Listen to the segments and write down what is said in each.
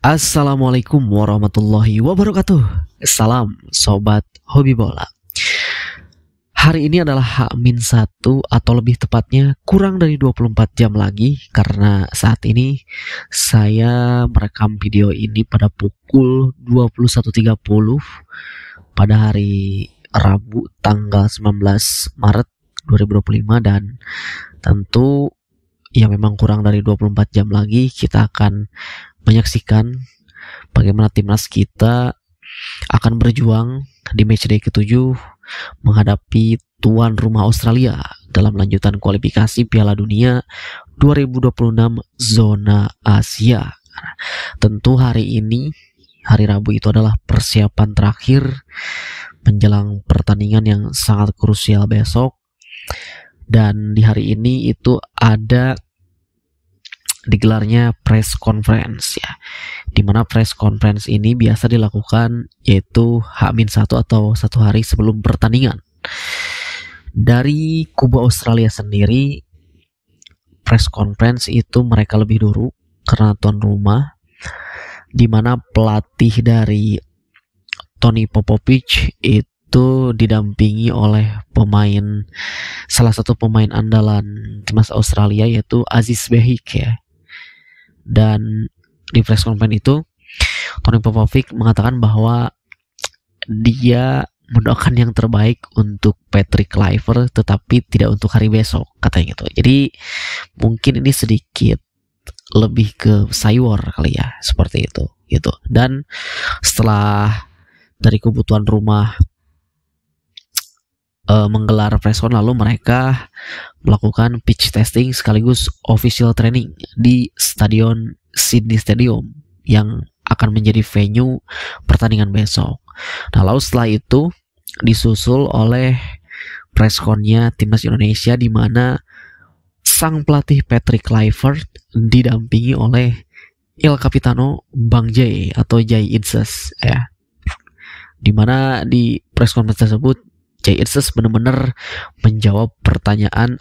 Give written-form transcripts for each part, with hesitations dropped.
Assalamualaikum warahmatullahi wabarakatuh. Salam sobat hobi bola. Hari ini adalah H-1 atau lebih tepatnya kurang dari 24 jam lagi, karena saat ini saya merekam video ini pada pukul 21.30 pada hari Rabu tanggal 19 Maret 2025, dan tentu ya memang kurang dari 24 jam lagi kita akan menyaksikan bagaimana timnas kita akan berjuang di matchday ke-7 menghadapi tuan rumah Australia dalam lanjutan kualifikasi Piala Dunia 2026 zona Asia. Tentu hari ini, hari Rabu itu adalah persiapan terakhir menjelang pertandingan yang sangat krusial besok. Dan di hari ini itu ada digelarnya press conference ya, dimana press conference ini biasa dilakukan yaitu H-1 atau satu hari sebelum pertandingan. Dari kubu Australia sendiri, press conference itu mereka lebih dulu karena tuan rumah, dimana pelatih dari Tony Popovic itu didampingi oleh salah satu pemain andalan timnas Australia yaitu Aziz Behik ya. Dan di press conference itu Tony Popovic mengatakan bahwa dia mendoakan yang terbaik untuk Patrick Kluivert tetapi tidak untuk hari besok, katanya gitu. Jadi mungkin ini sedikit lebih ke sayur kali ya, seperti itu gitu. Dan setelah dari kebutuhan rumah menggelar press conference, lalu mereka melakukan pitch testing sekaligus official training di stadion Sydney Stadium yang akan menjadi venue pertandingan besok. Nah, lalu setelah itu disusul oleh press conference-nya timnas Indonesia, di mana sang pelatih Patrick Kluivert didampingi oleh Il Capitano Bang Jay atau Jay Inces ya. Di mana di press conference tersebut Jay Inces benar-benar menjawab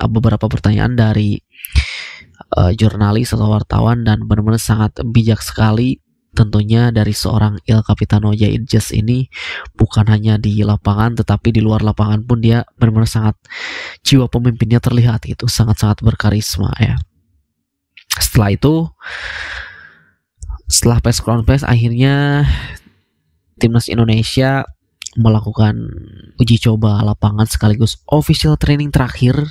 beberapa pertanyaan dari jurnalis atau wartawan, dan benar-benar sangat bijak sekali tentunya dari seorang Il Capitano Jay Inces ini. Bukan hanya di lapangan tetapi di luar lapangan pun dia benar-benar sangat, jiwa pemimpinnya terlihat gitu, sangat-sangat berkarisma ya. Setelah itu, setelah press conference, akhirnya timnas Indonesia melakukan uji coba lapangan sekaligus official training terakhir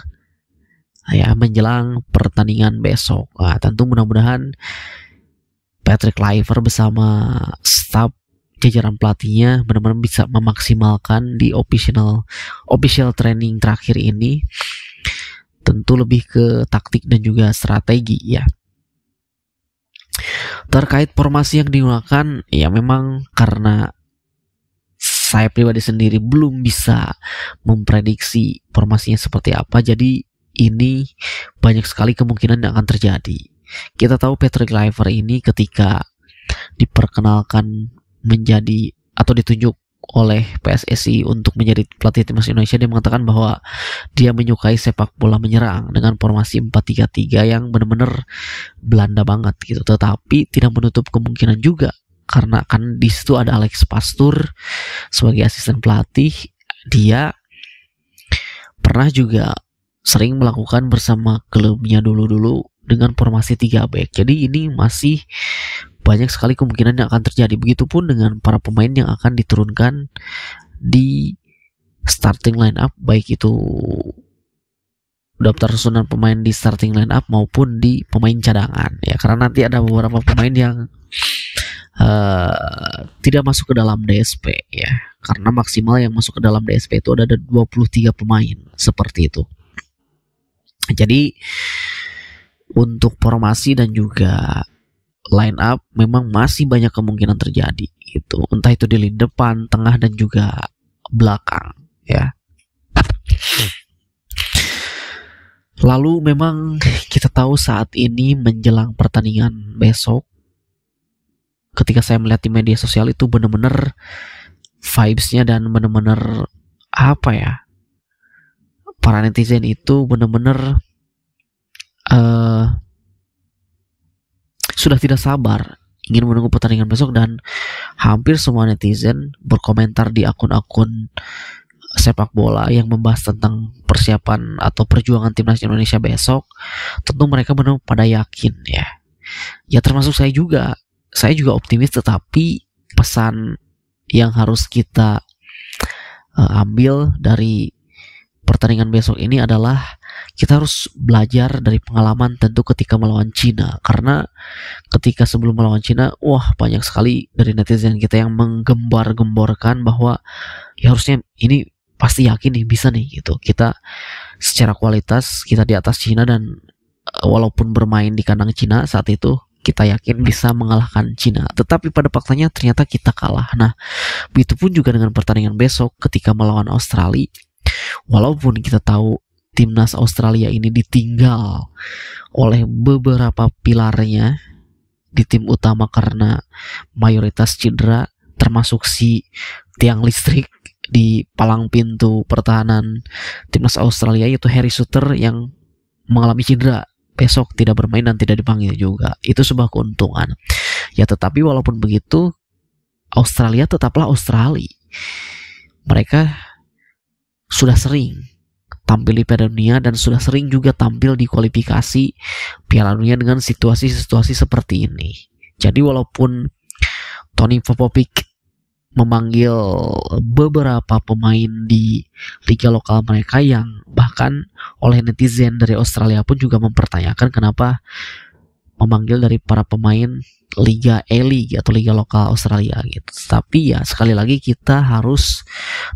ya menjelang pertandingan besok. Nah, tentu mudah-mudahan Patrick Kluivert bersama staf jajaran pelatihnya benar-benar bisa memaksimalkan di official training terakhir ini, tentu lebih ke taktik dan juga strategi ya. Terkait formasi yang digunakan, ya memang karena saya pribadi sendiri belum bisa memprediksi formasinya seperti apa, jadi ini banyak sekali kemungkinan yang akan terjadi. Kita tahu Patrick Kluivert ini ketika diperkenalkan menjadi atau ditunjuk oleh PSSI untuk menjadi pelatih timnas Indonesia, dia mengatakan bahwa dia menyukai sepak bola menyerang dengan formasi 4-3-3 yang benar-benar Belanda banget gitu. Tetapi tidak menutup kemungkinan juga, karena kan di situ ada Alex Pastoor sebagai asisten pelatih. Dia pernah juga sering melakukan bersama klubnya dulu dengan formasi 3 back. Jadi ini masih banyak sekali kemungkinan yang akan terjadi. Begitupun dengan para pemain yang akan diturunkan di starting line up, baik itu daftar susunan pemain di starting line up maupun di pemain cadangan ya, karena nanti ada beberapa pemain yang tidak masuk ke dalam DSP ya, karena maksimal yang masuk ke dalam DSP itu ada 23 pemain seperti itu. Jadi untuk formasi dan juga line up memang masih banyak kemungkinan terjadi gitu, entah itu di lini depan, tengah dan juga belakang ya. Lalu memang kita tahu saat ini menjelang pertandingan besok, ketika saya melihat di media sosial itu benar-benar vibes-nya dan benar-benar apa ya, para netizen itu benar-benar sudah tidak sabar ingin menunggu pertandingan besok, dan hampir semua netizen berkomentar di akun-akun sepak bola yang membahas tentang persiapan atau perjuangan timnas Indonesia besok. Tentu mereka benar pada yakin ya. Ya termasuk saya juga optimis, tetapi pesan yang harus kita ambil dari pertandingan besok ini adalah kita harus belajar dari pengalaman tentu ketika melawan Cina. Karena ketika sebelum melawan Cina, banyak sekali dari netizen kita yang menggembar-gemborkan bahwa ya harusnya ini pasti yakin nih bisa nih gitu. Kita secara kualitas kita di atas Cina, dan walaupun bermain di kandang Cina saat itu kita yakin bisa mengalahkan Cina. Tetapi pada faktanya ternyata kita kalah. Nah, begitu pun juga dengan pertandingan besok ketika melawan Australia. Walaupun kita tahu timnas Australia ini ditinggal oleh beberapa pilarnya di tim utama karena mayoritas cedera, termasuk si tiang listrik di palang pintu pertahanan timnas Australia, yaitu Harry Souttar yang mengalami cedera, besok tidak bermain dan tidak dipanggil juga. Itu sebuah keuntungan. Ya tetapi walaupun begitu, Australia tetaplah Australia. Mereka sudah sering tampil di Piala Dunia dan sudah sering juga tampil di kualifikasi Piala Dunia dengan situasi-situasi seperti ini. Jadi walaupun Tony Popovic memanggil beberapa pemain di liga lokal mereka yang bahkan oleh netizen dari Australia pun juga mempertanyakan kenapa memanggil dari para pemain Liga A-League atau liga lokal Australia gitu. Tapi ya sekali lagi kita harus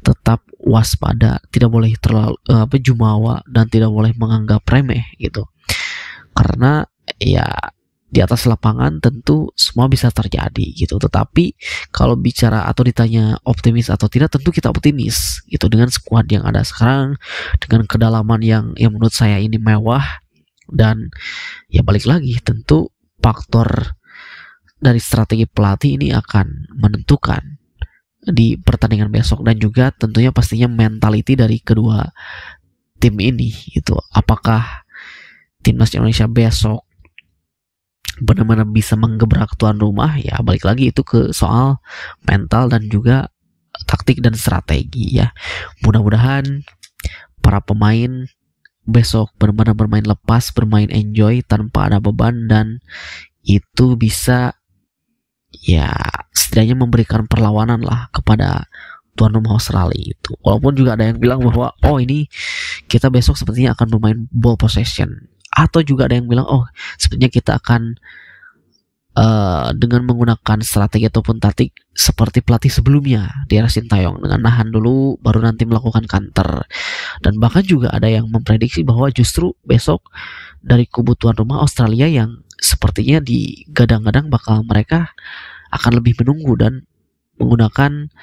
tetap waspada, tidak boleh terlalu jumawa dan tidak boleh menganggap remeh gitu. Karena ya di atas lapangan tentu semua bisa terjadi gitu. Tetapi kalau bicara atau ditanya optimis atau tidak, tentu kita optimis gitu dengan skuad yang ada sekarang, dengan kedalaman yang menurut saya ini mewah. Dan ya balik lagi, tentu faktor dari strategi pelatih ini akan menentukan di pertandingan besok, dan juga tentunya pastinya mentality dari kedua tim ini gitu. Apakah timnas Indonesia besok benar-benar bisa menggebrak tuan rumah? Ya balik lagi itu ke soal mental dan juga taktik dan strategi ya. Mudah-mudahan para pemain besok benar-benar bermain lepas, bermain enjoy tanpa ada beban, dan itu bisa ya setidaknya memberikan perlawanan lah kepada tuan rumah Australia itu. Walaupun juga ada yang bilang bahwa ini kita besok sepertinya akan bermain ball possession, atau juga ada yang bilang sepertinya kita akan dengan menggunakan strategi ataupun taktik seperti pelatih sebelumnya di era Sintayong, dengan nahan dulu baru nanti melakukan counter. Dan bahkan juga ada yang memprediksi bahwa justru besok dari kubu tuan rumah Australia yang sepertinya digadang-gadang bakal mereka akan lebih menunggu dan menggunakan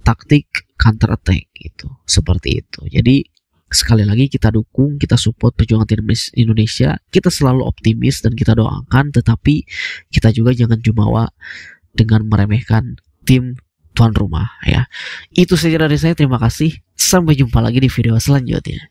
taktik counter attack gitu, seperti itu. Jadi sekali lagi kita dukung, kita support perjuangan timnas Indonesia, kita selalu optimis dan kita doakan, tetapi kita juga jangan jumawa dengan meremehkan tim tuan rumah ya. Itu saja dari saya, terima kasih, sampai jumpa lagi di video selanjutnya.